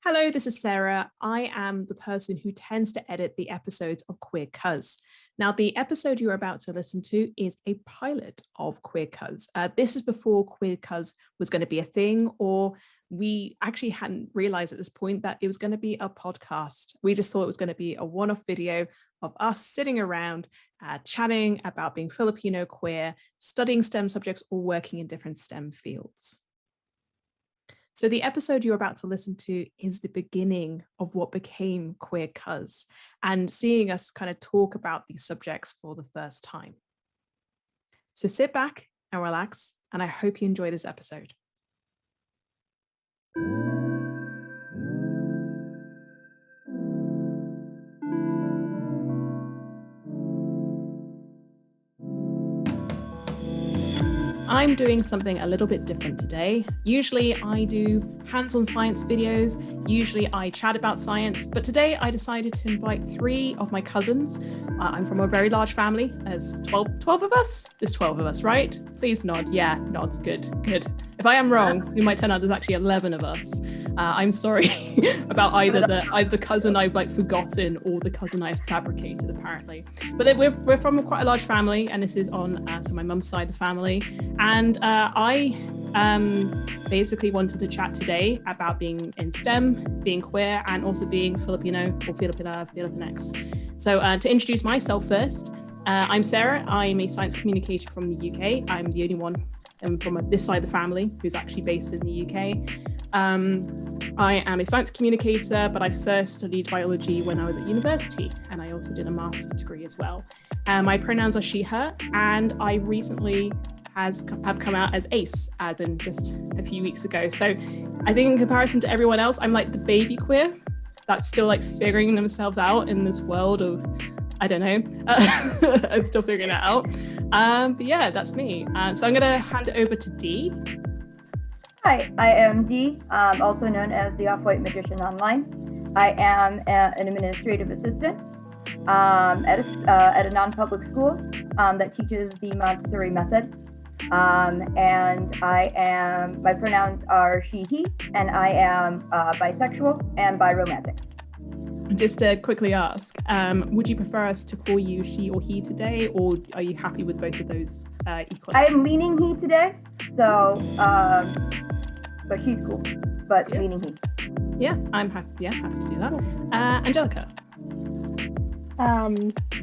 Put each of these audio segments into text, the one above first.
Hello, this is Sarah. I am the person who tends to edit the episodes of Queer Cuz. Now, the episode you're about to listen to is a pilot of Queer Cuz. This is before Queer Cuz was going to be a thing, or we actually hadn't realized at this point that it was going to be a podcast. We just thought it was going to be a one-off video of us sitting around chatting about being Filipino queer, studying STEM subjects, or working in different STEM fields. So the episode you're about to listen to is the beginning of what became Queer Cuz and seeing us kind of talk about these subjects for the first time. So sit back and relax, and I hope you enjoy this episode. I'm doing something a little bit different today. Usually I do hands-on science videos, usually I chat about science, but today I decided to invite 3 of my cousins. I'm from a very large family. There's 12 of us? There's 12 of us, right? Please nod. Yeah, nods, good. If I am wrong, we might turn out there's actually 11 of us. I'm sorry about either the cousin I've forgotten or the cousin I've fabricated, apparently. But we're from quite a large family, and this is on so my mum's side of the family. And I basically wanted to chat today about being in STEM, being queer, and also being Filipino or Filipina, Filipinx. So to introduce myself first, I'm Sarah. I'm a science communicator from the UK. I'm the only one from this side of the family who's actually based in the UK. I am a science communicator, but I first studied biology when I was at university, and I also did a master's degree as well. My pronouns are she, her, and I recently have come out as ace, as in just a few weeks ago. So I think in comparison to everyone else, I'm like the baby queer that's still figuring themselves out in this world of, I don't know, I'm still figuring it out. But yeah, that's me. So I'm gonna hand it over to Dee. Hi, I am Dee, also known as the Off-White Magician online. I am an administrative assistant at a non-public school that teaches the Montessori method. And my pronouns are she, he, and I am bisexual and biromantic. Just to quickly ask, would you prefer us to call you she or he today, or are you happy with both of those equally? I am leaning he today, so, but she's cool, but yeah. Leaning he. Yeah, I'm happy to do that. Angelika.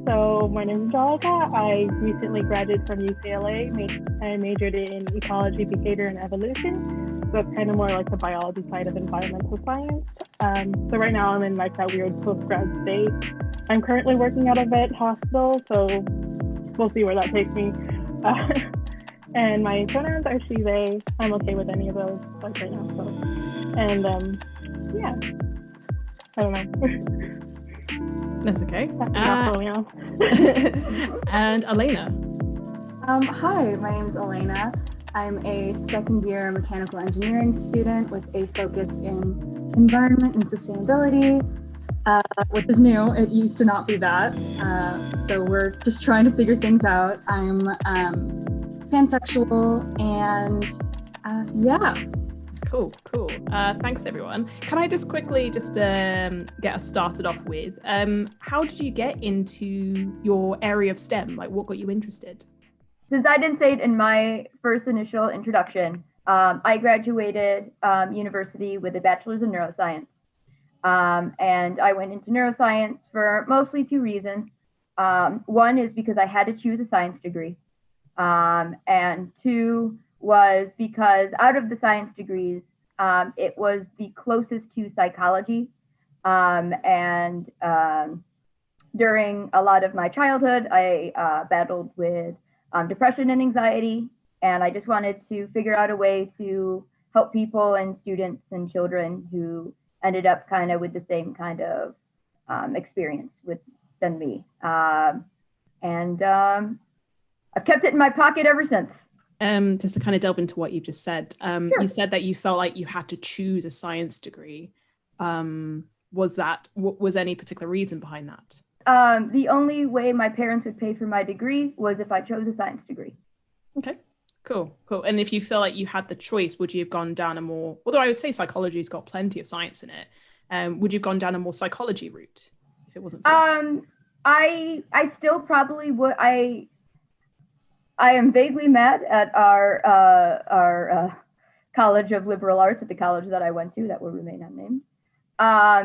So my name is Angelika. I recently graduated from UCLA. I majored in ecology, behavior, and evolution. So it's kind of more like the biology side of environmental science. So right now I'm in that weird postgrad state. I'm currently working at a vet hospital, so we'll see where that takes me. And my pronouns are she, they. I'm okay with any of those right now. So, and yeah, I don't know. That's okay. And Alaina. Hi, my name is Alaina. I'm a second year mechanical engineering student with a focus in environment and sustainability, which is new. It used to not be that. So we're just trying to figure things out. I'm pansexual and yeah. Cool. Thanks, everyone. Can I just quickly get us started off with, how did you get into your area of STEM? What got you interested? Since I didn't say it in my first initial introduction, I graduated university with a bachelor's in neuroscience. And I went into neuroscience for mostly 2 reasons. One is because I had to choose a science degree. And 2 was because out of the science degrees, it was the closest to psychology. And during a lot of my childhood, I battled with depression and anxiety, and I just wanted to figure out a way to help people and students and children who ended up kind of with the same kind of experience than me. And I've kept it in my pocket ever since. Just to kind of delve into what you just said, Sure. You said that you felt like you had to choose a science degree. Was any particular reason behind that? The only way my parents would pay for my degree was if I chose a science degree. Okay, cool. And if you feel like you had the choice, would you have gone down a more, although I would say psychology's got plenty of science in it, would you have gone down a more psychology route if it wasn't for I still probably would. I am vaguely mad at our College of Liberal Arts at the college that I went to that will remain unnamed.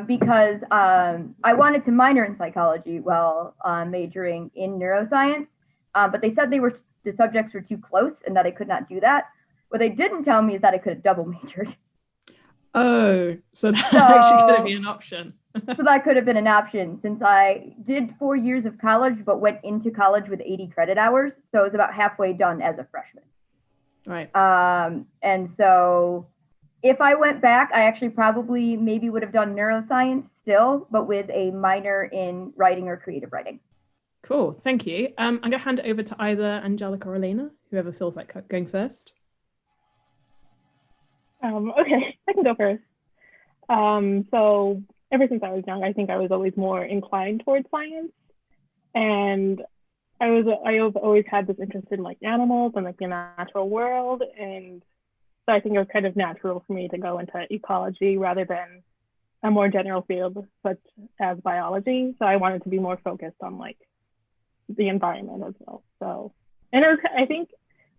Because I wanted to minor in psychology while majoring in neuroscience, but they said the subjects were too close and that I could not do that. What they didn't tell me is that I could have double majored. Oh, so that actually could have been an option. So that could have been an option since I did 4 years of college, but went into college with 80 credit hours. So I was about halfway done as a freshman. Right. And so if I went back, I actually probably maybe would have done neuroscience still, but with a minor in writing or creative writing. Cool, thank you. I'm going to hand it over to either Angelika or Alaina, whoever feels like going first. Okay, I can go first. So ever since I was young, I think I was always more inclined towards science, and I've always had this interest in like animals and like the natural world, and so I think it was kind of natural for me to go into ecology rather than a more general field such as biology. So I wanted to be more focused on like the environment as well. So, and I think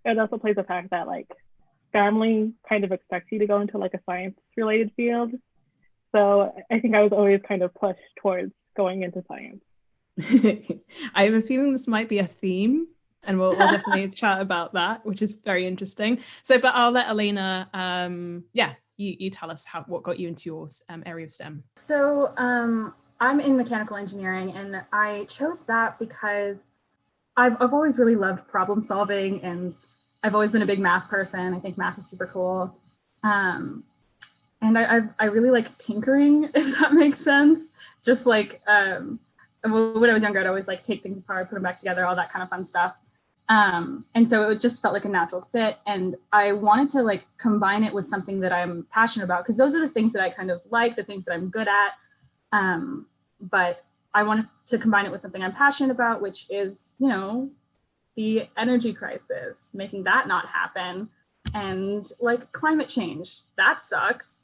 it also plays the fact that like family kind of expects you to go into like a science related field. So I think I was always kind of pushed towards going into science. I have a feeling this might be a theme, and we'll definitely chat about that, which is very interesting. So, but I'll let Alaina, you tell us what got you into your area of STEM. So I'm in mechanical engineering, and I chose that because I've always really loved problem solving, and I've always been a big math person. I think math is super cool. And I really like tinkering, if that makes sense. Just like when I was younger, I'd always like take things apart, put them back together, all that kind of fun stuff. And so it just felt like a natural fit. And I wanted to like combine it with something that I'm passionate about, because those are the things that I kind of like, the things that I'm good at. But I wanted to combine it with something I'm passionate about, which is, you know, the energy crisis, making that not happen. And like climate change, that sucks.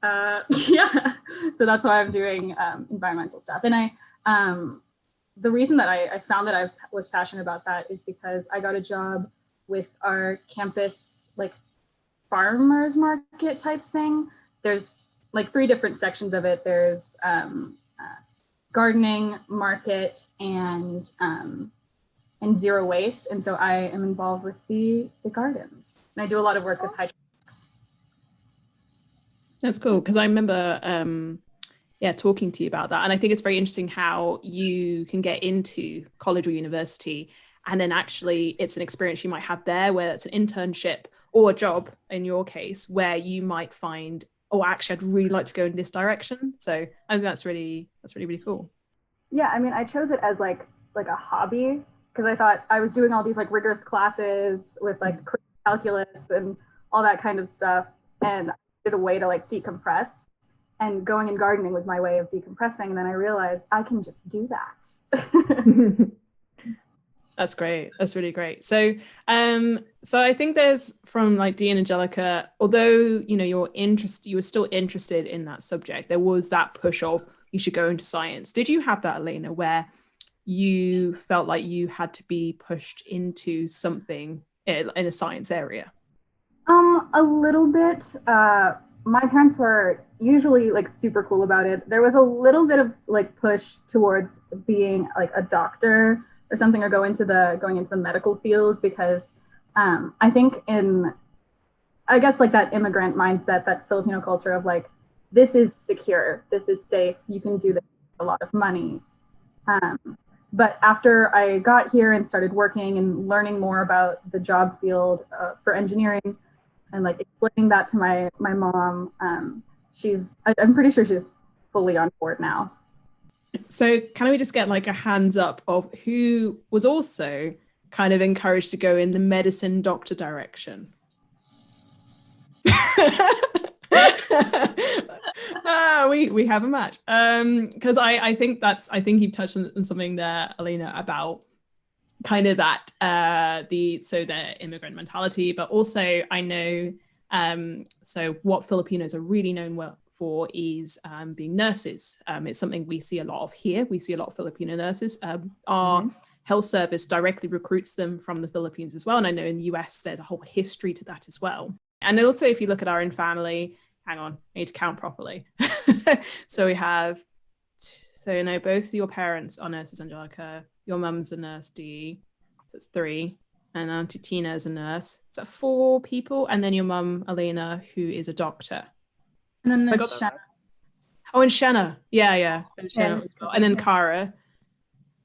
Yeah, so that's why I'm doing environmental stuff. And the reason that I found that I was passionate about that is because I got a job with our campus, like farmers market type thing. There's like 3 different sections of it. There's gardening, market, and zero waste. And so I am involved with the gardens. And I do a lot of work with hydroponics. That's cool, because I remember talking to you about that. And I think it's very interesting how you can get into college or university, and then actually it's an experience you might have there, where it's an internship or a job in your case, where you might find, oh, actually I'd really like to go in this direction. So I think that's really cool. Yeah, I mean, I chose it as like a hobby, because I thought I was doing all these like rigorous classes with like calculus and all that kind of stuff, and I needed a way to like decompress. And going and gardening was my way of decompressing. And then I realized I can just do that. That's great. That's really great. So I think there's, from like Dee and Angelika, although, you know, you were still interested in that subject, there was that push of you should go into science. Did you have that, Alaina, where you felt like you had to be pushed into something in a science area? A little bit. My parents were usually like super cool about it. There was a little bit of like push towards being like a doctor or something, or going into the medical field, because I think I guess like that immigrant mindset, that Filipino culture of like, this is secure, this is safe, you can do this for a lot of money. But after I got here and started working and learning more about the job field for engineering, and like explaining that to my mom, I'm pretty sure she's fully on board now. So can we just get like a hands up of who was also kind of encouraged to go in the medicine doctor direction? We have a match. Because I think you've touched on something there, Alaina, about kind of that the immigrant mentality, but also I know so what Filipinos are really known for is being nurses. It's something we see a lot of here. We see a lot of Filipino nurses. Our health service directly recruits them from the Philippines as well. And I know in the US, there's a whole history to that as well. And then also, if you look at our own family, hang on, I need to count properly. So we have, both your parents are nurses, Angelika. Your mum's a nurse, Dee. So it's 3. And Auntie Tina is a nurse. Is that 4 people? And then your mum, Alaina, who is a doctor. And then there's Shanna. Oh, and Shanna. Yeah. And Shanna as well. And then Kara.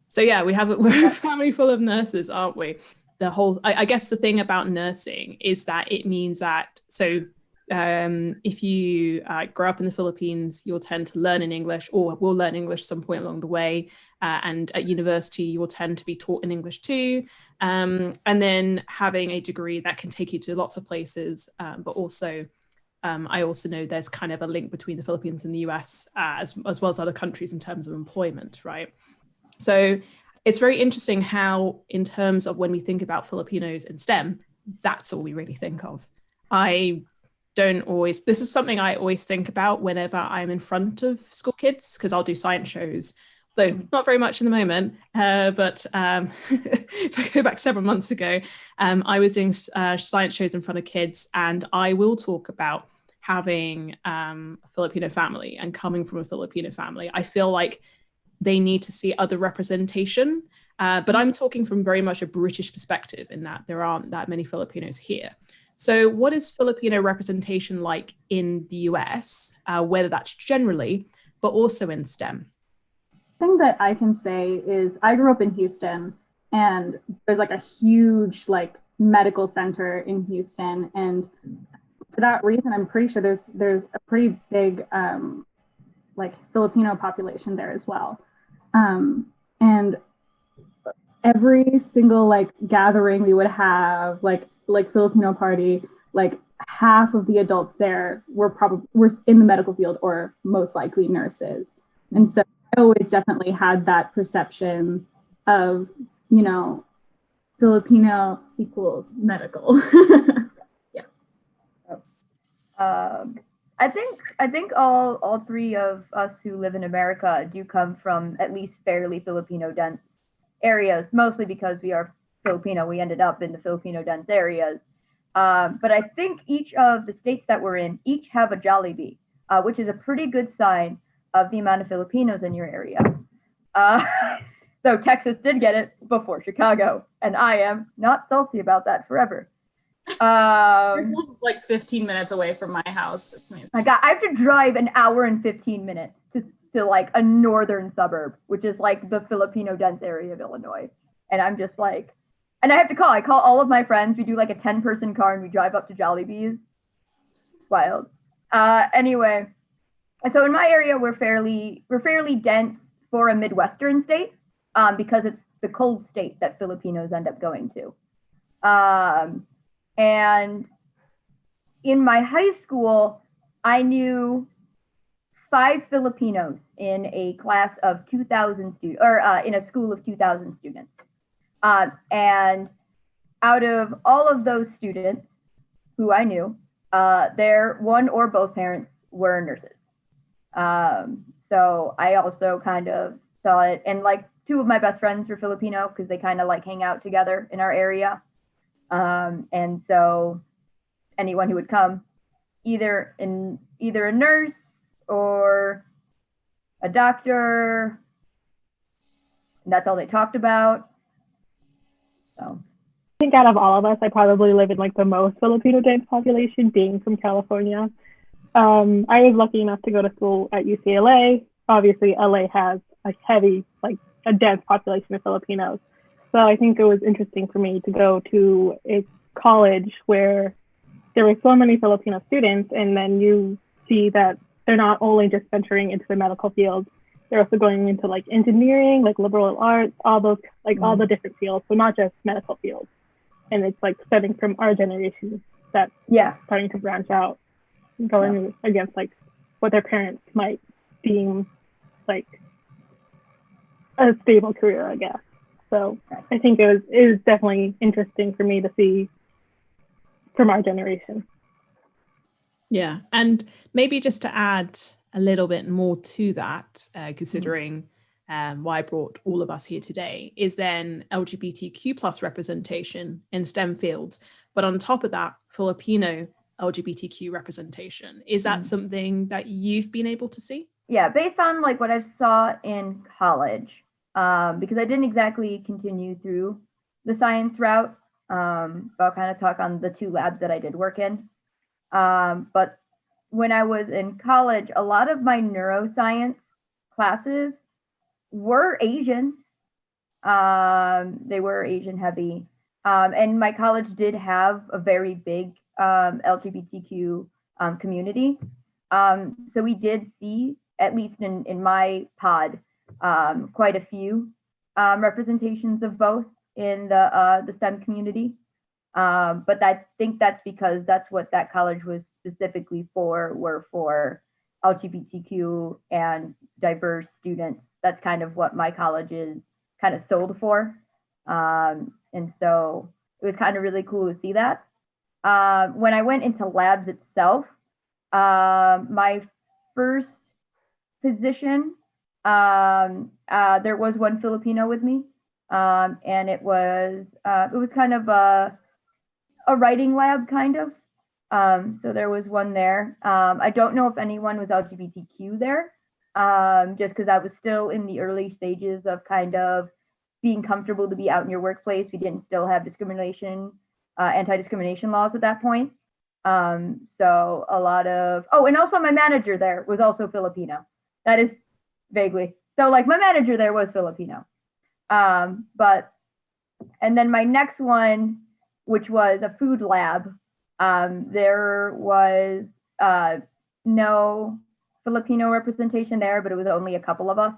So yeah, we're a family full of nurses, aren't we? The whole, I guess the thing about nursing is that it means that, if you grow up in the Philippines, you'll tend to learn in English, or will learn English some point along the way. And at university, you will tend to be taught in English too. And then having a degree that can take you to lots of places, but also, I also know there's kind of a link between the Philippines and the US, as well as other countries in terms of employment, right? So it's very interesting how, in terms of when we think about Filipinos in STEM, that's all we really think of. This is something I always think about whenever I'm in front of school kids, because I'll do science shows, though not very much in the moment. But if I go back several months ago, I was doing science shows in front of kids, and I will talk about having a Filipino family and coming from a Filipino family. I feel like they need to see other representation. But I'm talking from very much a British perspective, in that there aren't that many Filipinos here. So what is Filipino representation like in the US, whether that's generally, but also in STEM? Thing that I can say is I grew up in Houston, and there's like a huge medical center in Houston. And for that reason, I'm pretty sure there's a pretty big Filipino population there as well. And every single gathering we would have, like Filipino party, half of the adults there were in the medical field, or most likely nurses. And so I always definitely had that perception of, Filipino equals medical. Yeah. I think all 3 of us who live in America do come from at least fairly Filipino dense areas, mostly because we are Filipino. We ended up in the Filipino dense areas. But I think each of the states that we're in each have a Jollibee, which is a pretty good sign of the amount of Filipinos in your area. So Texas did get it before Chicago, and I am not salty about that forever. It's 15 minutes away from my house. It's amazing. I have to drive an hour and 15 minutes to a northern suburb, which is the Filipino dense area of Illinois. And I'm just and I have to call. I call all of my friends. We do a 10-person car, and we drive up to Jollibee's. Wild. Anyway, so in my area, we're fairly dense for a Midwestern state, because it's the cold state that Filipinos end up going to. And in my high school, I knew 5 Filipinos in a class of 2,000 students, or in a school of 2,000 students. And out of all of those students who I knew, their one or both parents were nurses. So I also kind of saw it, and 2 of my best friends were Filipino, because they kind of hang out together in our area. And so anyone who would come, either a nurse or a doctor, and that's all they talked about. So I think out of all of us, I probably live in the most Filipino dense population, being from California. I was lucky enough to go to school at UCLA. Obviously, LA has a heavy, a dense population of Filipinos. So I think it was interesting for me to go to a college where there were so many Filipino students, and then you see that they're not only just venturing into the medical field, they're also going into engineering, liberal arts, all those, all the different fields. So not just medical fields. And it's starting from our generation that's starting to branch out, going against what their parents might deem a stable career, I guess. So I think it was definitely interesting for me to see from our generation. Yeah, and maybe just to add a little bit more to that, considering why I brought all of us here today, is then LGBTQ plus representation in STEM fields. But on top of that, Filipino LGBTQ representation. Is that something that you've been able to see? Yeah, based on like what I saw in college, because I didn't exactly continue through the science route, but I'll kind of talk on the 2 labs that I did work in. But when I was in college, a lot of my neuroscience classes were Asian. They were Asian heavy. And my college did have a very big LGBTQ community. So we did see, at least in my pod, quite a few representations of both in the STEM community. But I think that's because that's what that college was specifically for, were for LGBTQ and diverse students. That's kind of what my college is kind of sold for. And so it was kind of really cool to see that. When I went into labs itself, my first position, there was one Filipino with me, and it was kind of a writing lab, kind of. So there was one there. I don't know if anyone was LGBTQ there, just because I was still in the early stages of kind of being comfortable to be out in your workplace. We didn't still have discrimination, anti-discrimination laws at that point. So a lot of, and also my manager there was also Filipino. That is vaguely. So like my manager there was Filipino. And then my next one, which was a food lab, there was no Filipino representation there, but it was only a couple of us.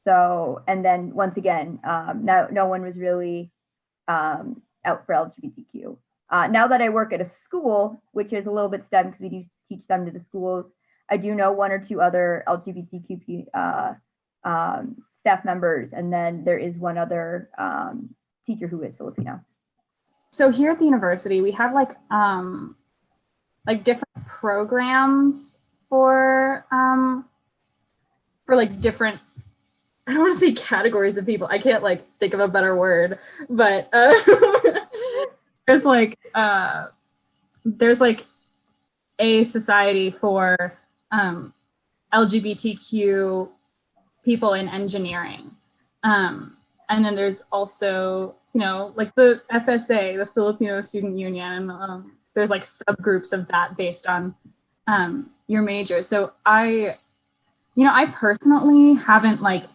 So, and then once again, no one was really out for LGBTQ. Now that I work at a school, which is a little bit STEM because we do teach STEM to the schools, I do know 1 or 2 other LGBTQ staff members, and then there is 1 other teacher who is Filipino. So here at the university, we have like different programs for like different, I don't want to say categories of people. I can't like think of a better word, but there's like a society for LGBTQ people in engineering. And then there's also, like the FSA, the Filipino Student Union. There's like subgroups of that based on your major. So I personally haven't like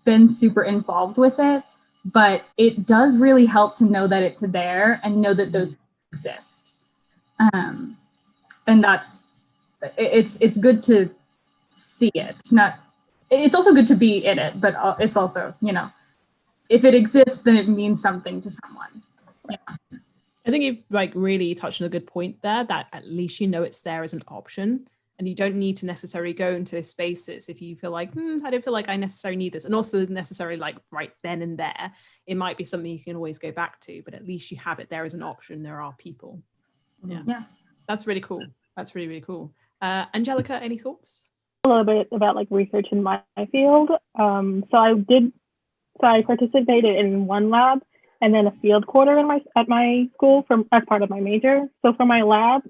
been super involved with it, but it does really help to know that it's there and know that those exist. And it's good to see it. It's also good to be in it, but it's also, if it exists, then it means something to someone. Yeah. I think you've like really touched on a good point there, that at least it's there as an option, and you don't need to necessarily go into those spaces if you feel like, I don't feel like I necessarily need this. And also necessarily like right then and there, it might be something you can always go back to, but at least you have it there as an option. There are people. Yeah. That's really cool. That's really, really cool. Angelika, any thoughts? A little bit about like research in my field. So I participated in 1 lab and then a field quarter at my school as part of my major. So for my lab,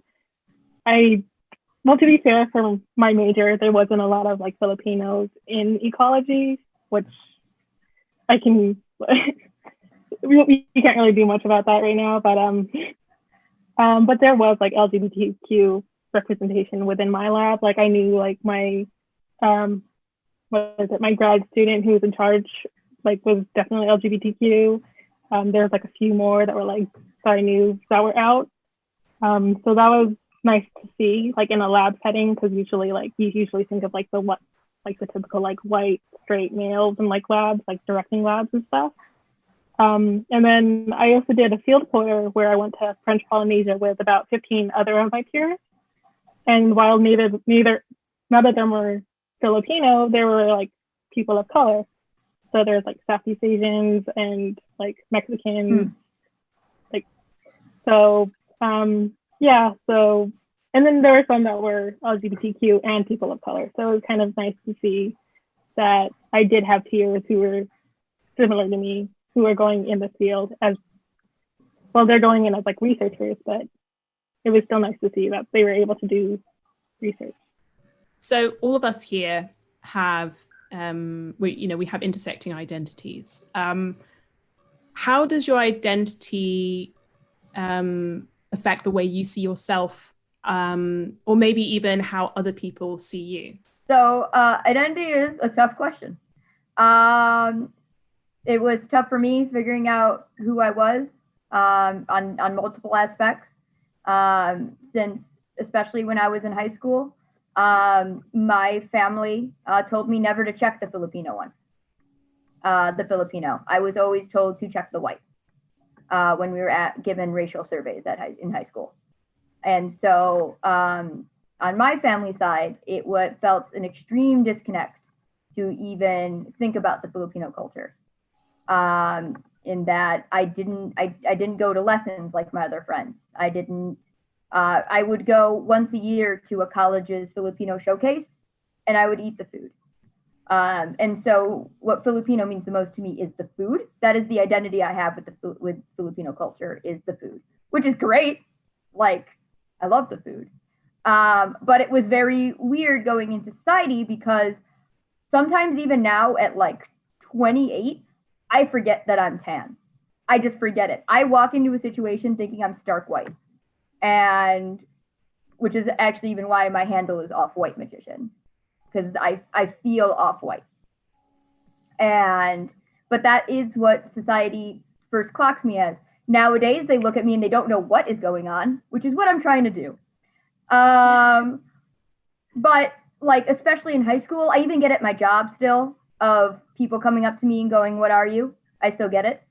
to be fair, for my major, there wasn't a lot of like Filipinos in ecology, which I can, we can't really do much about that right now, but there was like LGBTQ representation within my lab. Like I knew like my my grad student who was in charge like was definitely LGBTQ. There was like a few more that were like that I knew that were out. So that was nice to see like in a lab setting, because usually like you usually think of like the typical like white straight males in like labs, like directing labs and stuff. And then I also did a field quarter where I went to French Polynesia with about 15 other of my peers. And while none of them were Filipino, they were like people of color. So there's like Southeast Asians and like Mexicans, So And then there were some that were LGBTQ and people of color. So it was kind of nice to see that I did have peers who were similar to me, who are going in the field as well. They're going in as like researchers, but it was still nice to see that they were able to do research. So all of us here have, we have intersecting identities. How does your identity affect the way you see yourself, or maybe even how other people see you? So identity is a tough question. It was tough for me figuring out who I was on multiple aspects, since especially when I was in high school, my family told me never to check the Filipino one. The Filipino. I was always told to check the white when we were given racial surveys in high school. And so on my family side, it felt an extreme disconnect to even think about the Filipino culture. In that I didn't go to lessons like my other friends. I would go once a year to a college's Filipino showcase, and I would eat the food. And so what Filipino means the most to me is the food. That is the identity I have with Filipino culture, is the food, which is great. Like, I love the food. But it was very weird going into society, because sometimes even now at like 28, I forget that I'm tan. I just forget it. I walk into a situation thinking I'm stark white, and which is actually even why my handle is Off-White Magician, because I feel off-white. But that is what society first clocks me as. Nowadays, they look at me and they don't know what is going on, which is what I'm trying to do. But like, especially in high school, I even get at my job still, of people coming up to me and going, "What are you?" I still get it.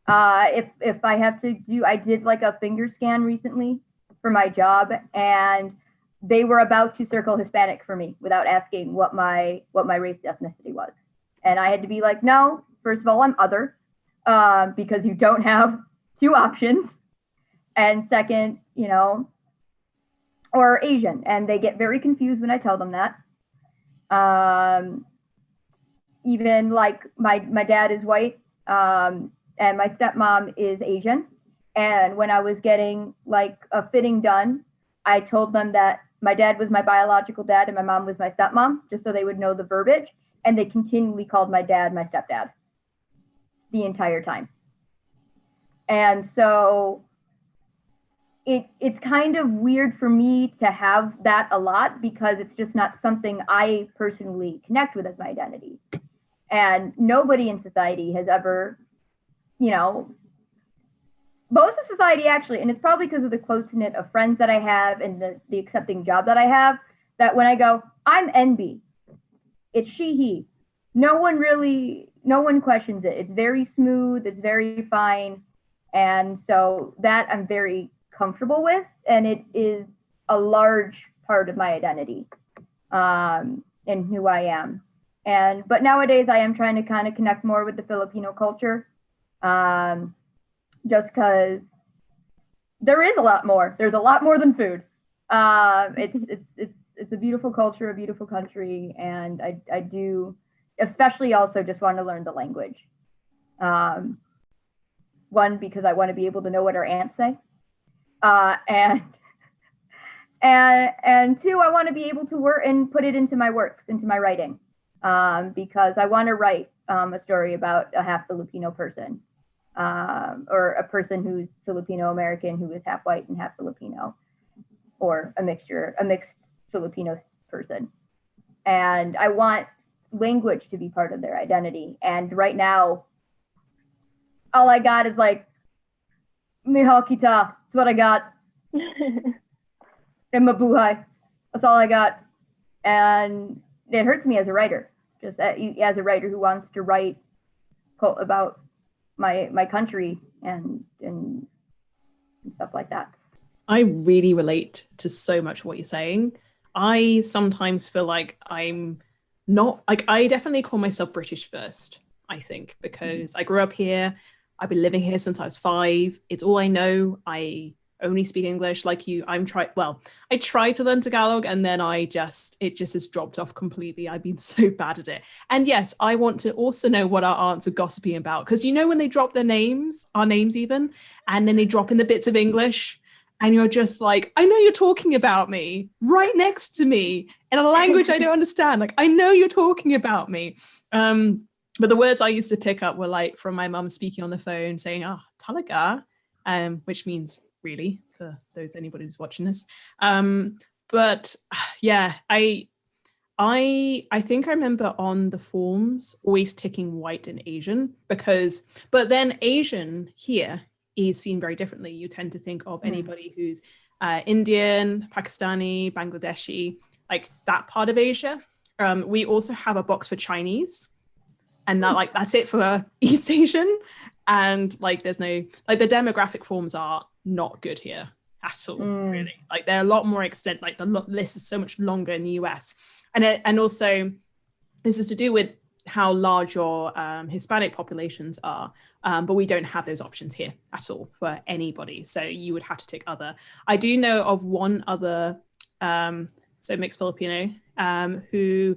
If I have to I did like a finger scan recently for my job, and they were about to circle Hispanic for me without asking what my race ethnicity was. And I had to be like, no, first of all, I'm other, because you don't have two options. And second, or Asian. And they get very confused when I tell them that. Even like my dad is white, and my stepmom is Asian. And when I was getting like a fitting done, I told them that my dad was my biological dad and my mom was my stepmom, just so they would know the verbiage. And they continually called my dad my stepdad the entire time. And so it's kind of weird for me to have that a lot, because it's just not something I personally connect with as my identity. And nobody in society has ever, most of society actually, and it's probably because of the close-knit of friends that I have and the accepting job that I have, that when I go, I'm NB, it's she, he. No one questions it. It's very smooth, it's very fine. And so that I'm very comfortable with, and it is a large part of my identity, and who I am. But nowadays I am trying to kind of connect more with the Filipino culture, just because there is a lot more. There's a lot more than food. It's a beautiful culture, a beautiful country, and I do, especially also just want to learn the language. One, because I want to be able to know what our aunts say, and two, I want to be able to work and put it into my works, into my writing, because I want to write a story about a half Filipino person, or a person who's Filipino American who is half white and half Filipino, or a mixed Filipino person. And I want language to be part of their identity. And right now, all I got is like, Mihal kita, that's what I got. And mabuhay, that's all I got. And it hurts me as a writer, just as a writer who wants to write about my country and stuff like that. I really relate to so much what you're saying. I sometimes feel like I'm not, like, I definitely call myself British first, I think, because I grew up here. I've been living here since I was 5. It's all I know. I only speak English like you. I try to learn Tagalog, and then it just has dropped off completely. I've been so bad at it. And yes, I want to also know what our aunts are gossiping about, because when they drop their names, our names even, and then they drop in the bits of English, and you're just like, I know you're talking about me right next to me in a language I don't understand. Like, I know you're talking about me. But the words I used to pick up were like from my mum speaking on the phone saying, talaga, which means really, for anybody who's watching this. But yeah, I think I remember on the forms always ticking white and Asian, but then Asian here is seen very differently. You tend to think of anybody who's Indian, Pakistani, Bangladeshi, like that part of Asia. We also have a box for Chinese, and that's it for East Asian. And like there's no, like, the demographic forms are not good here at all, really. Like they're a lot more extent, like the list is so much longer in the US. And also this is to do with how large your Hispanic populations are, but we don't have those options here at all for anybody. So you would have to tick other. I do know of one other, so mixed Filipino, who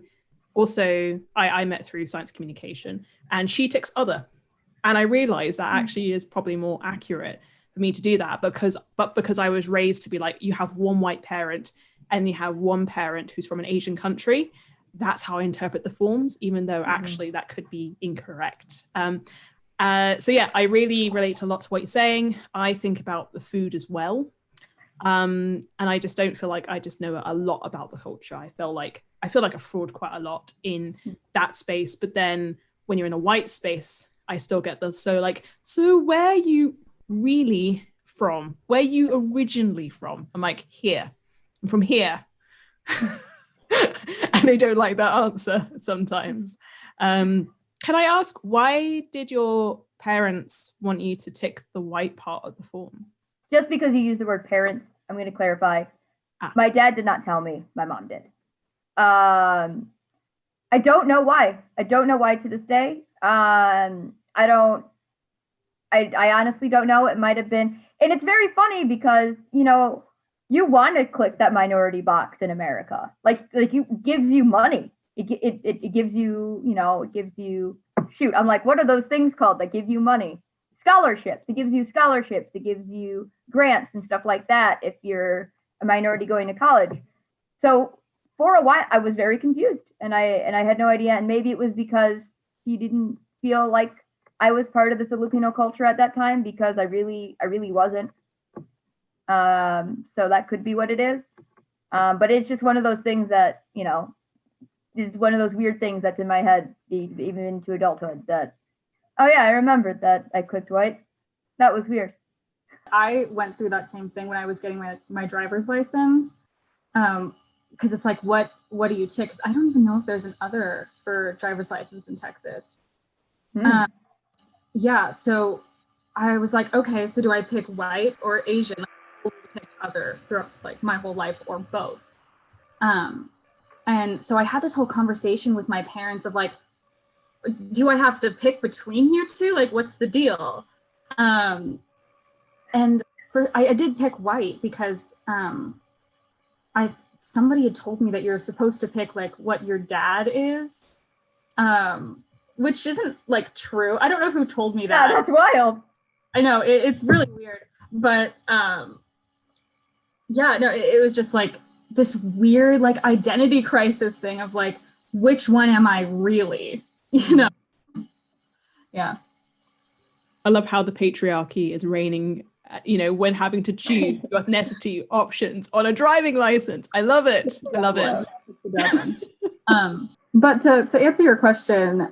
also I met through science communication, and she ticks other. And I realized that actually is probably more accurate for me to do that, because I was raised to be like, you have one white parent and you have one parent who's from an Asian country. That's how I interpret the forms, even though actually that could be incorrect. So yeah, I really relate a lot to what you're saying. I think about the food as well. And I just don't feel like I just know a lot about the culture. I feel like a fraud quite a lot in that space. But then when you're in a white space, I still get the, so where are you really from? Where are you originally from? I'm like, here. I'm from here. And they don't like that answer sometimes. Can I ask, why did your parents want you to tick the white part of the form? Just because you used the word parents, I'm going to clarify. My dad did not tell me. My mom did. I don't know why. I don't know why to this day. I honestly don't know. It might have been, and it's very funny because, you want to click that minority box in America. Like it gives you money. It gives you, it gives you, shoot, I'm like, what are those things called that give you money? Scholarships. It gives you scholarships. It gives you grants and stuff like that if you're a minority going to college. So for a while, I was very confused, and I had no idea. And maybe it was because he didn't feel like I was part of the Filipino culture at that time, because I really wasn't. So that could be what it is. But it's just one of those things that, is one of those weird things that's in my head, even into adulthood, that, oh yeah, I remembered that I clicked white. That was weird. I went through that same thing when I was getting my driver's license. Because it's like, what do you tick? 'Cause I don't even know if there's an other for driver's license in Texas. Yeah, so I was like, okay, so do I pick white or Asian? Like, I always picked other throughout like my whole life, or both. And so I had this whole conversation with my parents of like, do I have to pick between you two? Like, what's the deal? And I did pick white because somebody had told me that you're supposed to pick like what your dad is, which isn't like true. I don't know who told me that. Yeah, that's wild. I know, it's really weird, but yeah, no, it was just like this weird like identity crisis thing of like, which one am I really? Yeah. I love how the patriarchy is reigning, when having to choose your ethnicity options on a driving license. I love it. I love it. But to answer your question,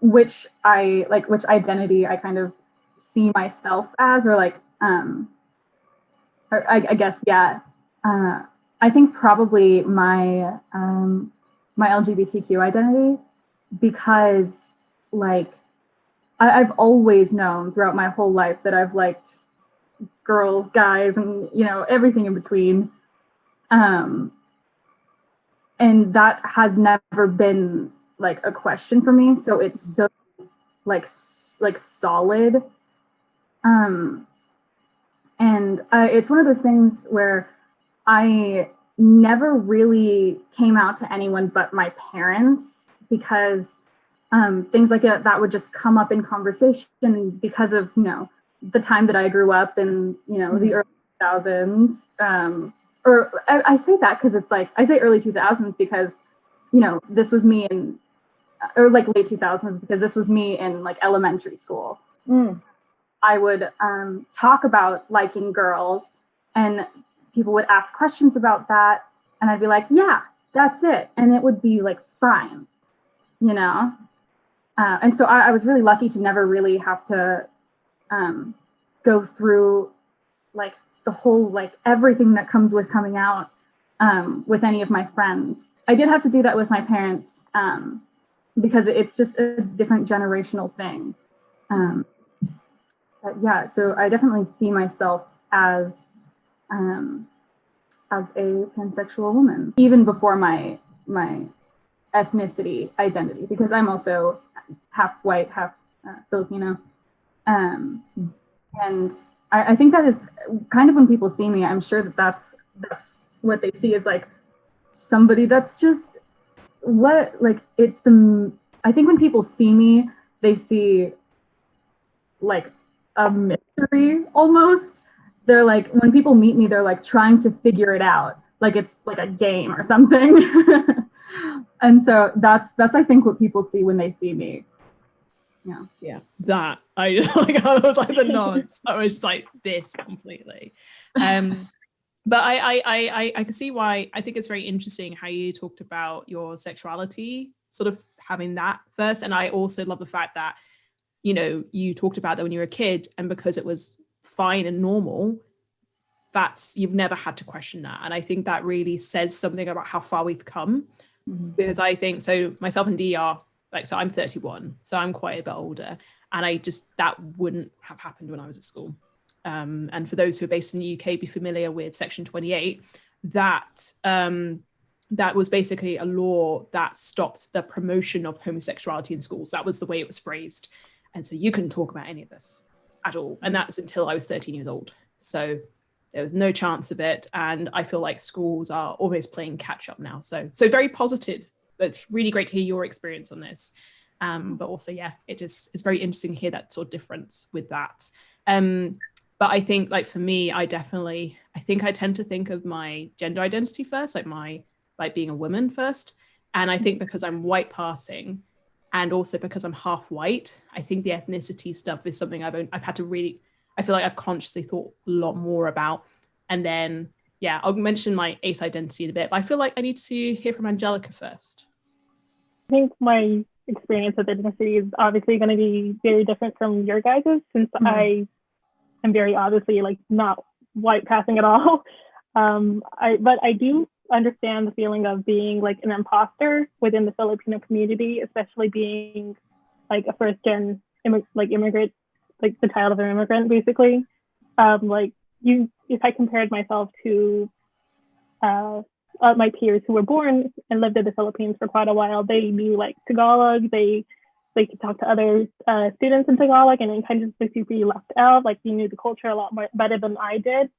which identity I kind of see myself as, or like, or I guess, yeah. I think probably my LGBTQ identity, because like, I've always known throughout my whole life that I've liked girls, guys, and everything in between, and that has never been like a question for me. So it's so like solid. And it's one of those things where I never really came out to anyone but my parents, because things like that would just come up in conversation because of, the time that I grew up in, the early 2000s. Or I say that because it's like, I say early 2000s because, this was me in, or like late 2000s, because this was me in like elementary school. I would talk about liking girls, and people would ask questions about that, and I'd be like, yeah, that's it. And it would be like, fine, and so I was really lucky to never really have to go through like the whole, like everything that comes with coming out with any of my friends. I did have to do that with my parents because it's just a different generational thing. But yeah, so I definitely see myself as a pansexual woman, even before my ethnicity identity, because I'm also half white, half Filipino. And I think that is kind of, when people see me, I'm sure that's what they see, is like somebody that's just I think when people see me, they see like a mystery almost. They're like, when people meet me, they're like trying to figure it out, like it's like a game or something. And so that's I think what people see when they see me. Yeah, that I just like, I was like the nods. I was like this completely. But I can see why. I think it's very interesting how you talked about your sexuality, sort of having that first. And I also love the fact that, you talked about that when you were a kid, and because it was fine and normal, you've never had to question that. And I think that really says something about how far we've come. Because I think, so myself and Dee are like, so I'm 31, so I'm quite a bit older. And that wouldn't have happened when I was at school. And for those who are based in the UK, be familiar with Section 28, that was basically a law that stopped the promotion of homosexuality in schools. That was the way it was phrased. And so you couldn't talk about any of this at all. And that was until I was 13 years old. So there was no chance of it. And I feel like schools are always playing catch up now. So very positive, but really great to hear your experience on this. But also, yeah, it's very interesting to hear that sort of difference with that. But I think, like, for me, I think I tend to think of my gender identity first, like being a woman first. And I think because I'm white passing, and also because I'm half white, I think the ethnicity stuff is something I've had to really, I feel like I've consciously thought a lot more about. And then, yeah, I'll mention my ace identity in a bit, but I feel like I need to hear from Angelika first. I think my experience with ethnicity is obviously going to be very different from your guys's, since I am very obviously like not white passing at all. But I do understand the feeling of being like an imposter within the Filipino community, especially being like a first gen immigrant, like the child of an immigrant, basically. If I compared myself to my peers who were born and lived in the Philippines for quite a while, they knew like Tagalog, they could talk to other students in Tagalog, and then kind of basically left out, like you knew the culture a lot more better than I did.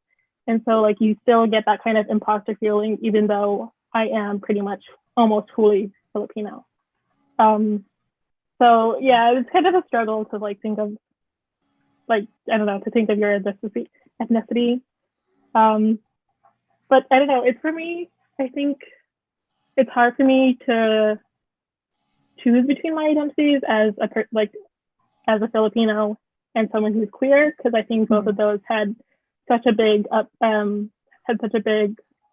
And so like you still get that kind of imposter feeling, even though I am pretty much almost fully Filipino. So yeah, it's kind of a struggle to like think of, like, I don't know, to think of your ethnicity. But I don't know, it's, for me, I think it's hard for me to choose between my identities as a Filipino and someone who's queer, because I think both of those had such a big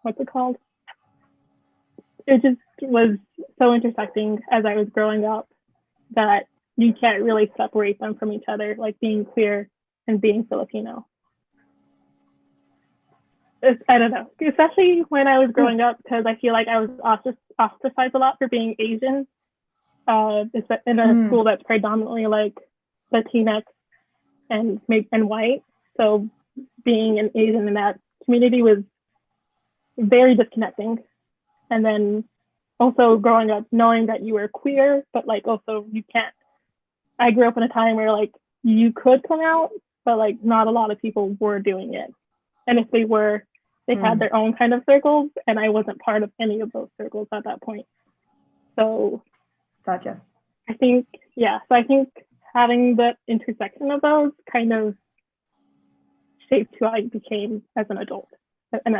what's it called? It just was so intersecting as I was growing up that you can't really separate them from each other, like being queer and being Filipino. I don't know, especially when I was growing up, because I feel like I was ostracized a lot for being Asian in a school that's predominantly like Latinx and white. So being an Asian in that community was very disconnecting. And then also growing up knowing that you were queer, but like also you can't. I grew up in a time where like you could come out, but like not a lot of people were doing it. And if they were, they had their own kind of circles, and I wasn't part of any of those circles at that point. So Gotcha. I think, yeah, so I think having the intersection of those kind of shaped who I became as an adult, and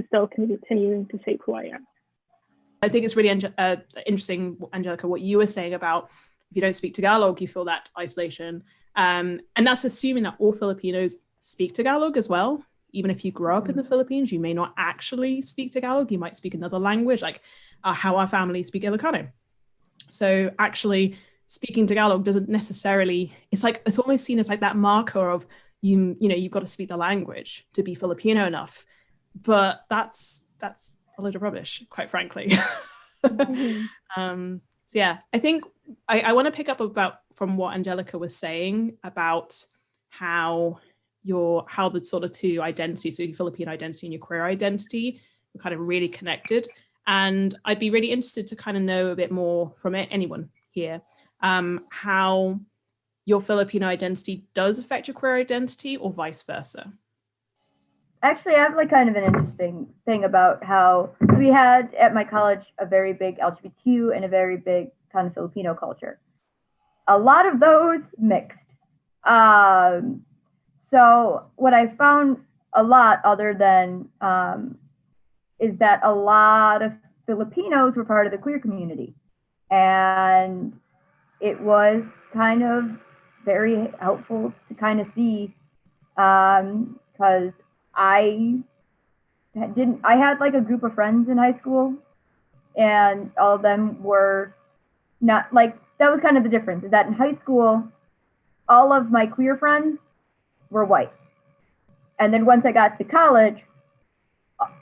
still continuing to shape who I am. I think it's really interesting, Angelika, what you were saying about if you don't speak Tagalog, you feel that isolation. And that's assuming that all Filipinos speak Tagalog as well. Even if you grow up in the Philippines, you may not actually speak Tagalog. You might speak another language, like how our families speak Ilocano. So actually speaking Tagalog doesn't necessarily, it's almost seen as like that marker of you know, you've got to speak the language to be Filipino enough. But that's a load of rubbish, quite frankly. So yeah, I think I want to pick up from what Angelika was saying about how the sort of two identities, so your Filipino identity and your queer identity, were kind of really connected. And I'd be really interested to kind of know a bit more from anyone here, how your Filipino identity does affect your queer identity or vice versa. Actually, I have like kind of an interesting thing about how we had at my college a very big LGBTQ and a very big kind of Filipino culture. A lot of those mixed. So what I found a lot, other than is that a lot of Filipinos were part of the queer community, and it was kind of very helpful to kind of see, because I had like a group of friends in high school, and all of them were not like, that was kind of the difference, is that in high school, all of my queer friends were white. And then once I got to college,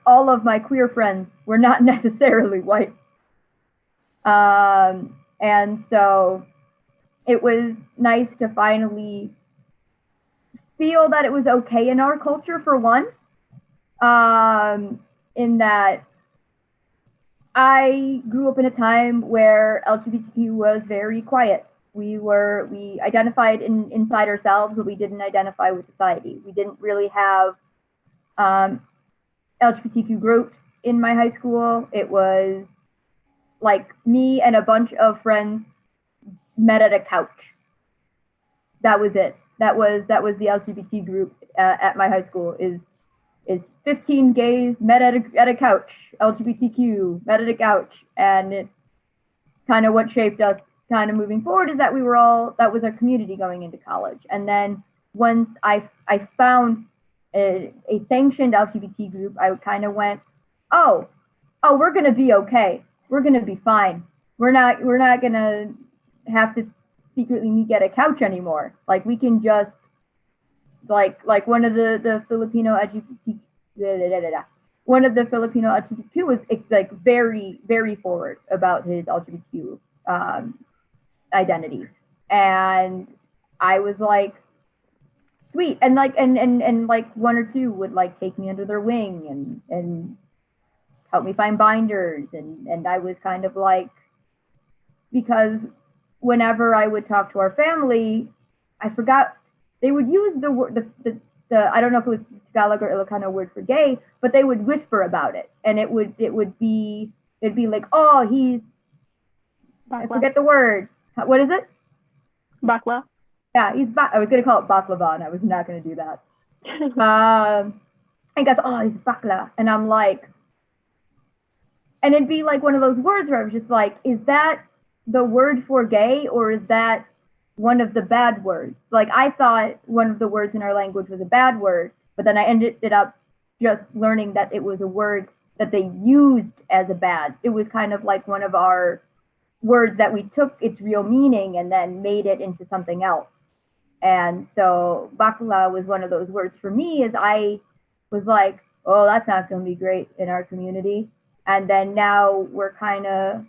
all of my queer friends were not necessarily white. And so it was nice to finally feel that it was okay in our culture, for one, in that I grew up in a time where LGBTQ was very quiet. We identified inside ourselves, but we didn't identify with society. We didn't really have LGBTQ groups in my high school. It was like me and a bunch of friends met at a couch. That was it. That was the LGBT group at my high school. Is 15 gays met at a couch. LGBTQ met at a couch, and it's kind of what shaped us. Kind of moving forward is that that was our community going into college. And then once I found a sanctioned LGBT group, I kind of went, oh, we're gonna be okay. We're gonna be fine. We're not gonna have to secretly meet at a couch anymore. Like, we can just like one of the Filipino LGBT, one of the Filipino LGBTQ was like very, very forward about his LGBTQ identity, and I was like, sweet. And like and like one or two would like take me under their wing and help me find binders, and I was kind of like, because whenever I would talk to our family, I forgot, they would use the word, the I don't know if it was Tagalog or Ilocano word for gay, but they would whisper about it, and it'd be like, oh, he's bakla. I forget the word. What is it? Bakla. Yeah, I was gonna call it baklava, and I was not gonna do that. I guess, oh, he's bakla, and I'm like, and it'd be like one of those words where I was just like, is that the word for gay, or is that one of the bad words? Like, I thought one of the words in our language was a bad word, but then I ended up just learning that it was a word that they used as a bad. It was kind of like one of our words that we took its real meaning and then made it into something else. And so bakla was one of those words for me, as I was like, oh, that's not going to be great in our community. And then now we're kind of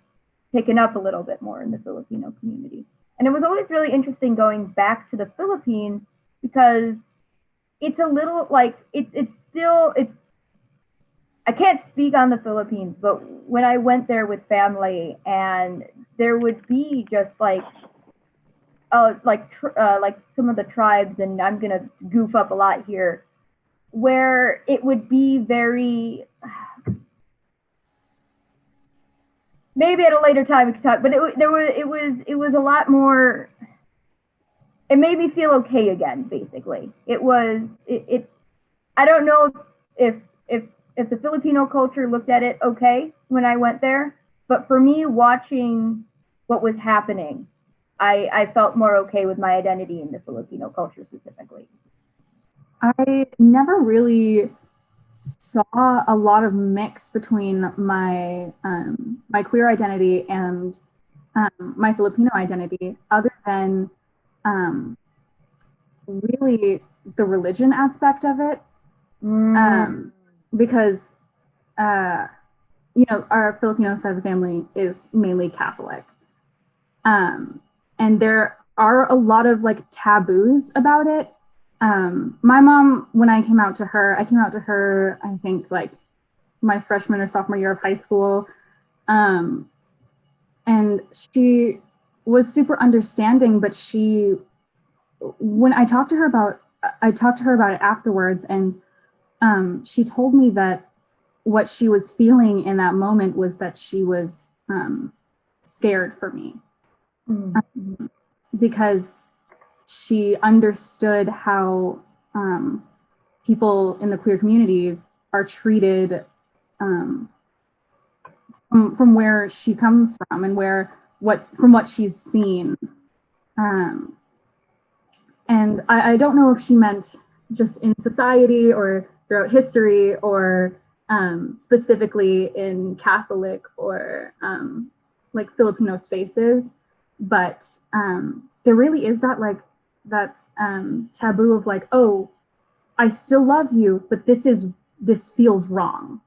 picking up a little bit more in the Filipino community. And it was always really interesting going back to the Philippines, because it's a little like, it's I can't speak on the Philippines, but when I went there with family, and there would be just like like some of the tribes, and I'm gonna goof up a lot here, where it would be very, maybe at a later time we could talk, but it was a lot more. It made me feel okay again. Basically, it. I don't know if the Filipino culture looked at it okay when I went there, but for me, watching what was happening, I felt more okay with my identity in the Filipino culture specifically. I never really saw a lot of mix between my my queer identity and my Filipino identity, other than really the religion aspect of it, because you know, our Filipino side of the family is mainly Catholic, and there are a lot of like taboos about it. My mom, when I came out to her, I think like my freshman or sophomore year of high school. And she was super understanding, but when I talked to her about it afterwards, and she told me that what she was feeling in that moment was that she was scared for me. Because she understood how people in the queer communities are treated from where she comes from and from what she's seen. And I don't know if she meant just in society or throughout history, or specifically in Catholic or like Filipino spaces, but there really is that taboo of like, oh, I still love you, but this feels wrong.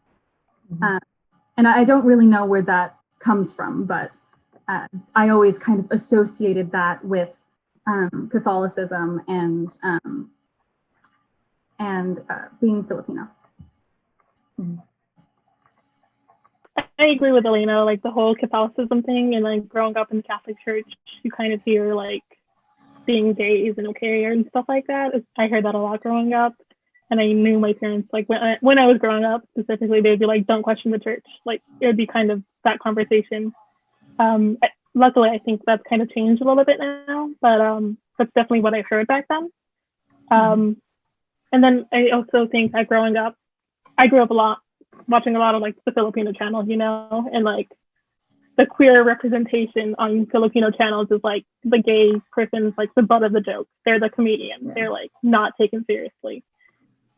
And I don't really know where that comes from, but I always kind of associated that with Catholicism and being Filipino. I agree with Alaina, like the whole Catholicism thing, and like growing up in the Catholic Church, you kind of hear like being gay isn't okay and stuff like that. I heard that a lot growing up, and I knew my parents, like when I was growing up specifically, they'd be like, don't question the church. Like it would be kind of that conversation. Luckily, I think that's kind of changed a little bit now, but that's definitely what I heard back then. And then I also think that growing up, I grew up a lot watching a lot of like the Filipino channels, you know, and like the queer representation on Filipino channels is like the gay person's like the butt of the joke. They're the comedian. Yeah. They're like not taken seriously,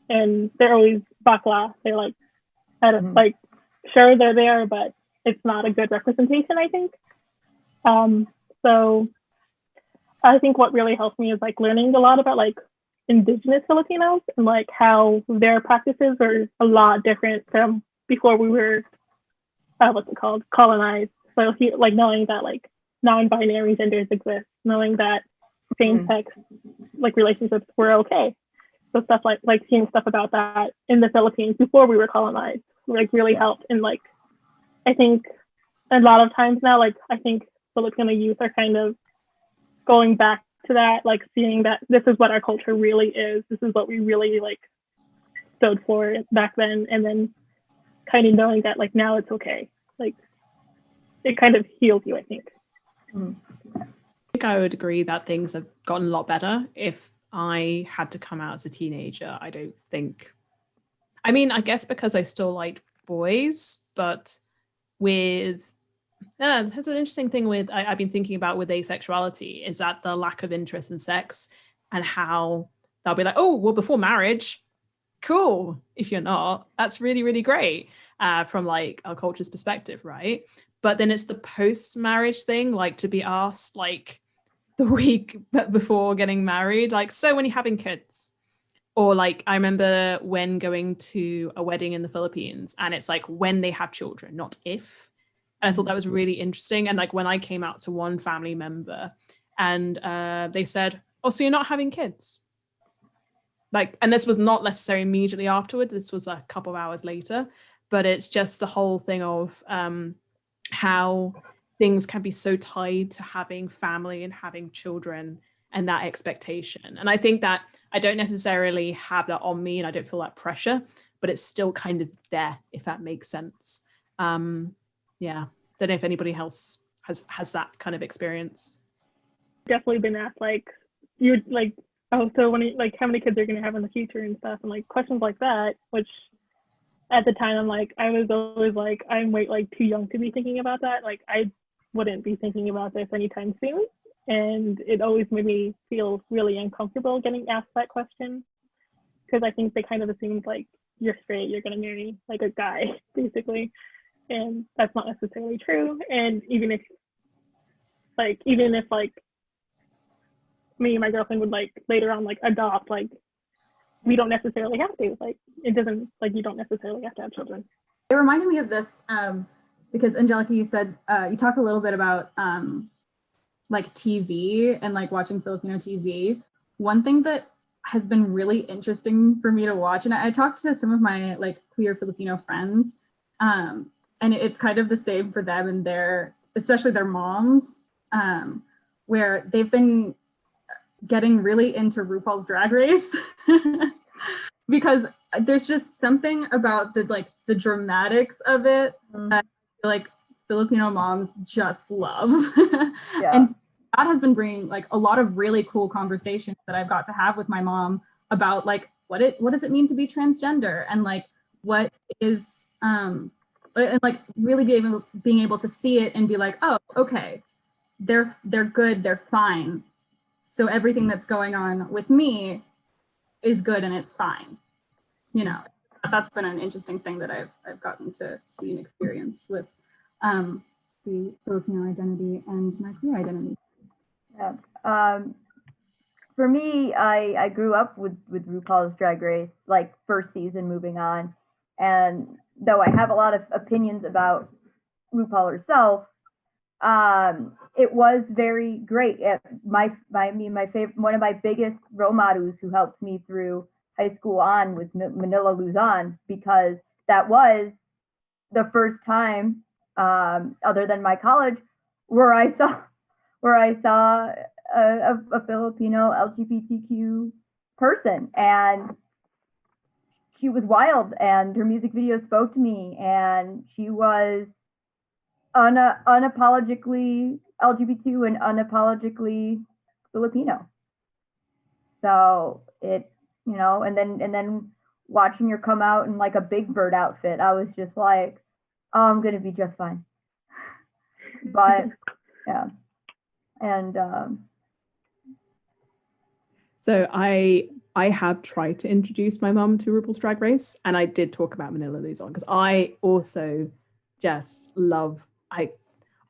and they're always bakla. They're like, like sure they're there, but it's not a good representation, I think. So I think what really helped me is like learning a lot about like indigenous Filipinos and like how their practices are a lot different from before we were colonized. So like knowing that like non-binary genders exist, knowing that same-sex like relationships were okay. So stuff like seeing stuff about that in the Philippines before we were colonized like really helped. And like I think a lot of times now, like I think Filipino youth are kind of going back to that, like seeing that this is what our culture really is. This is what we really like stood for back then, and then kind of knowing that like now it's okay. Like it kind of heals you, I think. I think I would agree that things have gotten a lot better. If I had to come out as a teenager, I don't think, I mean, I guess because I still liked boys, but with that's an interesting thing with I've been thinking about with asexuality is that the lack of interest in sex, and how they'll be like, oh, well, before marriage, cool. If you're not, that's really, really great from like our culture's perspective, right? But then it's the post-marriage thing, like to be asked like the week before getting married, like, so when you're having kids, or like I remember when going to a wedding in the Philippines, and it's like when they have children, not if. And I thought that was really interesting. And like when I came out to one family member, and they said, oh, so you're not having kids? Like, and this was not necessarily immediately afterward. This was a couple of hours later. But it's just the whole thing of how things can be so tied to having family and having children and that expectation. And I think that I don't necessarily have that on me and I don't feel that pressure, but it's still kind of there, if that makes sense. Yeah, don't know if anybody else has that kind of experience. Definitely been asked like, you like, oh, so when like how many kids are going to have in the future and stuff, and like questions like that, which at the time I'm like, I was always like, I'm like too young to be thinking about that. Like I wouldn't be thinking about this anytime soon. And it always made me feel really uncomfortable getting asked that question, because I think they kind of assumed like you're straight, you're going to marry like a guy, basically. And that's not necessarily true. And even if me and my girlfriend would like later on like adopt, like we don't necessarily have to, like it doesn't, like you don't necessarily have to have children. It reminded me of this because Angelika, you said you talked a little bit about like TV and like watching Filipino TV. One thing that has been really interesting for me to watch, and I talked to some of my like queer Filipino friends, and it's kind of the same for them and especially their moms, where they've been getting really into RuPaul's Drag Race because there's just something about the dramatics of it that like Filipino moms just love. Yeah. And that has been bringing like a lot of really cool conversations that I've got to have with my mom about like what does it mean to be transgender, and like what is and like really being able to see it and be like, oh, okay, they're good, they're fine. So everything that's going on with me is good and it's fine. You know, that's been an interesting thing that I've gotten to see and experience with the Filipino identity and my queer identity. Yeah. For me, I grew up with RuPaul's Drag Race, like first season moving on. And though I have a lot of opinions about RuPaul herself, it was very great. My favorite, one of my biggest role models who helped me through high school on was Manila Luzon, because that was the first time, other than my college, where I saw a Filipino LGBTQ person, and she was wild, and her music video spoke to me, and she was unapologetically LGBT and unapologetically Filipino. So it, you know, and then watching her come out in like a Big Bird outfit, I was just like, oh, I'm gonna be just fine. But yeah, and so I have tried to introduce my mum to RuPaul's Drag Race, and I did talk about Manila Luzon because I also just love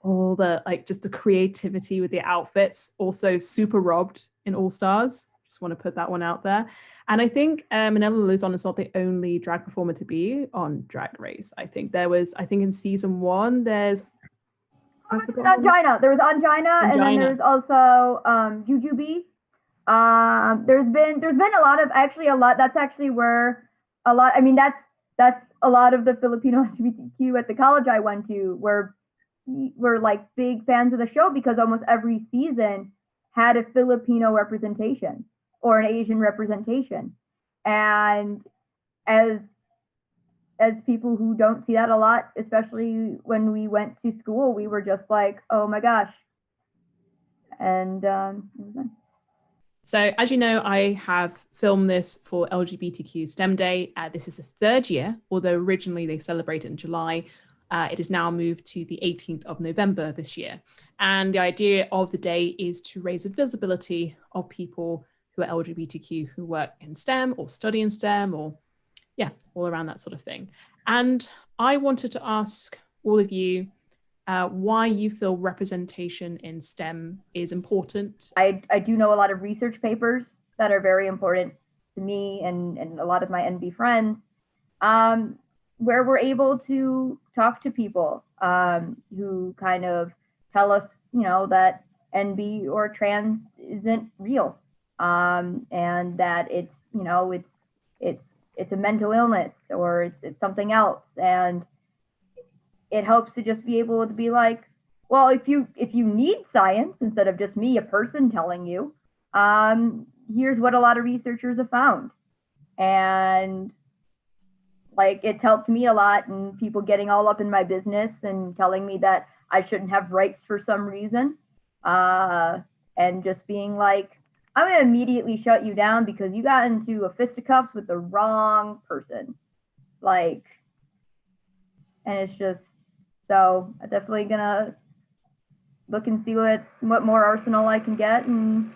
all the just the creativity with the outfits. Also super robbed in All Stars. Just want to put that one out there. And I think Manila Luzon is not the only drag performer to be on Drag Race. I think in season 1 there's Angina. There was Angina, and then there's also Jujubee. There's been a lot. That's actually where a lot. I mean, that's a lot of the Filipino LGBTQ at the college I went to were like big fans of the show, because almost every season had a Filipino representation or an Asian representation. And as people who don't see that a lot, especially when we went to school, we were just like, oh my gosh. And it was nice. So as you know, I have filmed this for LGBTQ STEM Day. This is the 3rd year, although originally they celebrated in July. It is now moved to the 18th of November this year. And the idea of the day is to raise the visibility of people who are LGBTQ, who work in STEM or study in STEM, or all around that sort of thing. And I wanted to ask all of you why you feel representation in STEM is important. I do know a lot of research papers that are very important to me and a lot of my NB friends, where we're able to talk to people who kind of tell us, that NB or trans isn't real, and that it's a mental illness, or it's something else. And it helps to just be able to be like, well, if you need science instead of just me, a person telling you, here's what a lot of researchers have found. And like it's helped me a lot, and people getting all up in my business and telling me that I shouldn't have rights for some reason. And just being like, I'm gonna immediately shut you down because you got into a fisticuffs with the wrong person. Like, and it's just, so I'm definitely gonna look and see what more arsenal I can get, and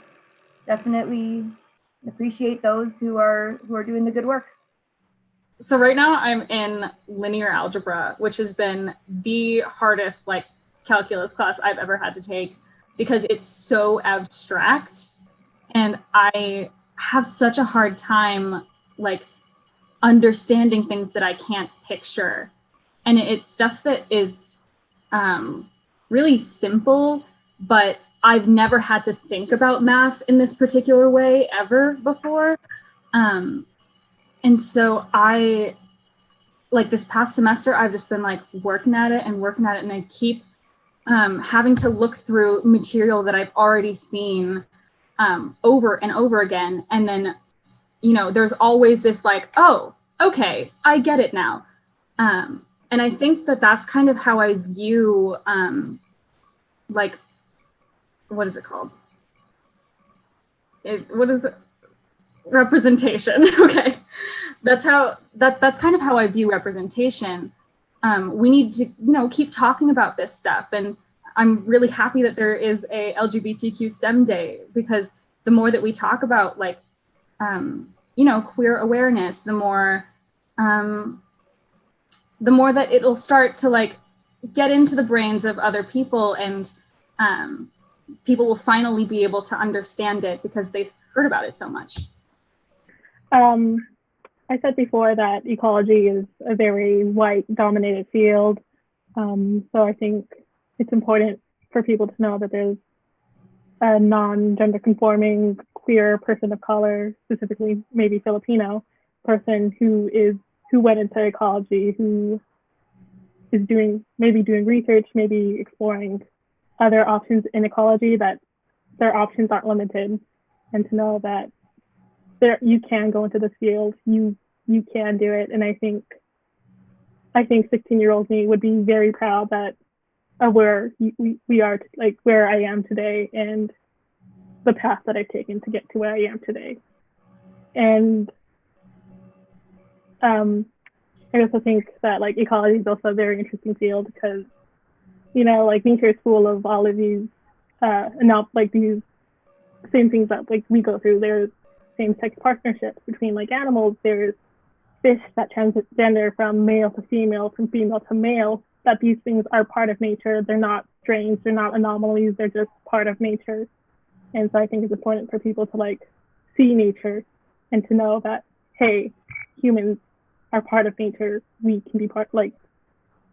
definitely appreciate those who are doing the good work. So right now I'm in linear algebra, which has been the hardest like calculus class I've ever had to take because it's so abstract, and I have such a hard time like understanding things that I can't picture. And it's stuff that is really simple, but I've never had to think about math in this particular way ever before. And so I, like this past semester, I've just been like working at it, and I keep having to look through material that I've already seen over and over again. And then, you know, there's always this like, oh, okay, I get it now. And I think that that's kind of how I view, like, what is it called? What is it? Representation. Okay. That's kind of how I view representation. We need to, you know, keep talking about this stuff. And I'm really happy that there is a LGBTQ STEM day, because the more that we talk about like, you know, queer awareness, the more that it'll start to like get into the brains of other people, and people will finally be able to understand it because they've heard about it so much. I said before that ecology is a very white-dominated field, so I think it's important for people to know that there's a non-gender conforming queer person of color, specifically maybe Filipino person who went into ecology, who is doing research, maybe exploring other options in ecology, that their options aren't limited, and to know that you can go into this field, you can do it. And I think 16-year-old me would be very proud that of where we are, like where I am today, and the path that I've taken to get to where I am today. And I also think that like ecology is also a very interesting field because, you know, like nature is full of all of these not like these same things that like we go through. There's same-sex partnerships between like animals. There's fish that transgender from male to female, from female to male, that these things are part of nature. They're not strange, they're not anomalies, they're just part of nature. And so I think it's important for people to like see nature and to know that, hey, humans are part of nature. We can be part, like,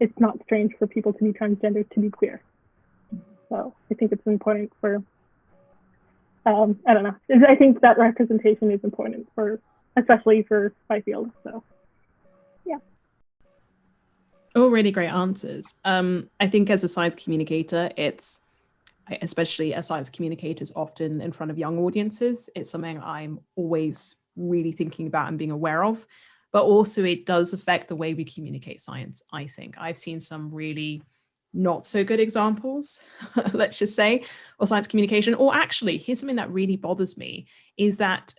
it's not strange for people to be transgender, to be queer. So I think it's important for, I don't know. I think that representation is important for, especially for my field. So, yeah. All really great answers. I think as a science communicator, especially as science communicators often in front of young audiences, it's something I'm always really thinking about and being aware of. But also it does affect the way we communicate science, I think. I've seen some really not so good examples, let's just say, of science communication. Or actually, here's something that really bothers me, is that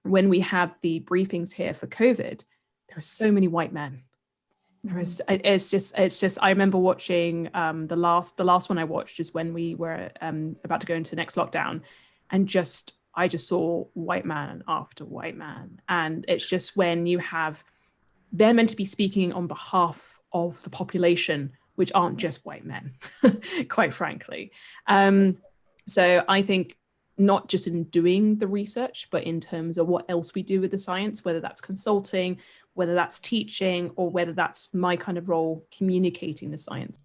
when we had the briefings here for COVID, there are so many white men. It's just I remember watching the last one I watched is when we were about to go into the next lockdown, and I just saw white man after white man. And it's just when they're meant to be speaking on behalf of the population, which aren't just white men, quite frankly. So I think not just in doing the research, but in terms of what else we do with the science, whether that's consulting, whether that's teaching, or whether that's my kind of role communicating the science.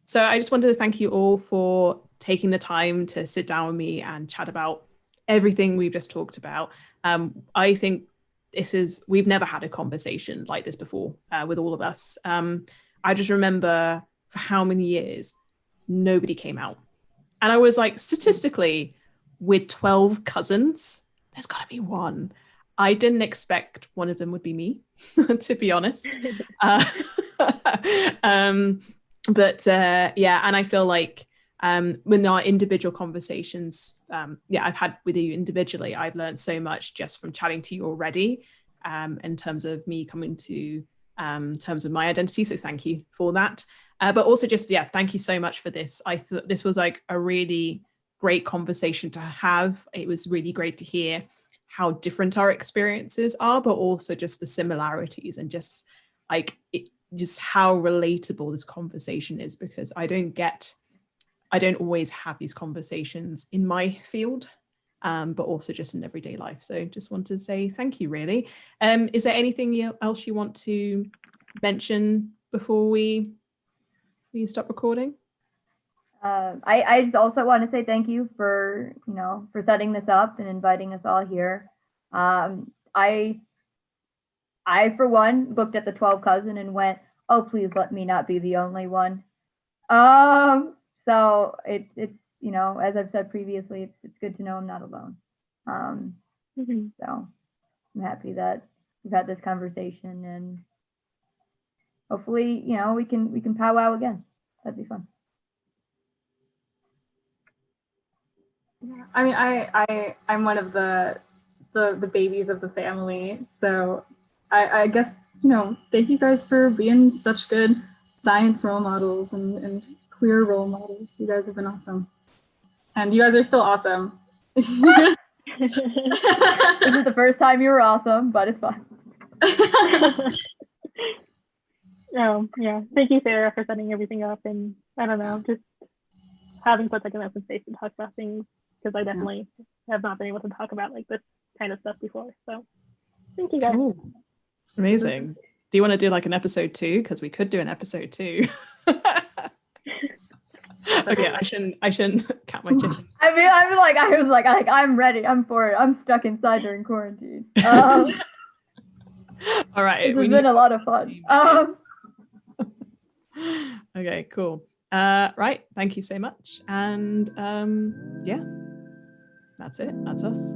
So I just wanted to thank you all for taking the time to sit down with me and chat about everything we've just talked about. I think we've never had a conversation like this before with all of us. I just remember for how many years nobody came out. And I was like, statistically, with 12 cousins, there's got to be one. I didn't expect one of them would be me, to be honest. Yeah, and I feel like when our individual conversations, I've had with you individually, I've learned so much just from chatting to you already, in terms of me coming to terms of my identity. So thank you for that. But also just, thank you so much for this. I thought this was like a really great conversation to have. It was really great to hear how different our experiences are, but also just the similarities and just like just how relatable this conversation is, because I don't always have these conversations in my field, but also just in everyday life. So just want to say thank you, really. Is there anything else you want to mention before we stop recording? I just also want to say thank you for setting this up and inviting us all here. I for one looked at the 12 cousin and went, oh, please let me not be the only one. So it's as I've said previously, it's good to know I'm not alone. So I'm happy that we've had this conversation, and hopefully we can powwow again. That'd be fun. I mean, I'm one of the babies of the family, so I guess thank you guys for being such good science role models and queer role models. You guys have been awesome, and you guys are still awesome. This is the first time you were awesome, but it's fun. Oh yeah, thank you, Sarah, for setting everything up, and I don't know, just having such like an open space to talk about things, because I definitely have not been able to talk about like this kind of stuff before. So thank you guys. Cool. Amazing. Do you want to do like an episode 2? Because we could do an episode 2. Okay, I shouldn't count my chickens. I mean, I was like, I'm ready. I'm for it. I'm stuck inside during quarantine. All right. It's been a lot of fun. Okay, cool. Right. Thank you so much. And yeah, that's it. That's us.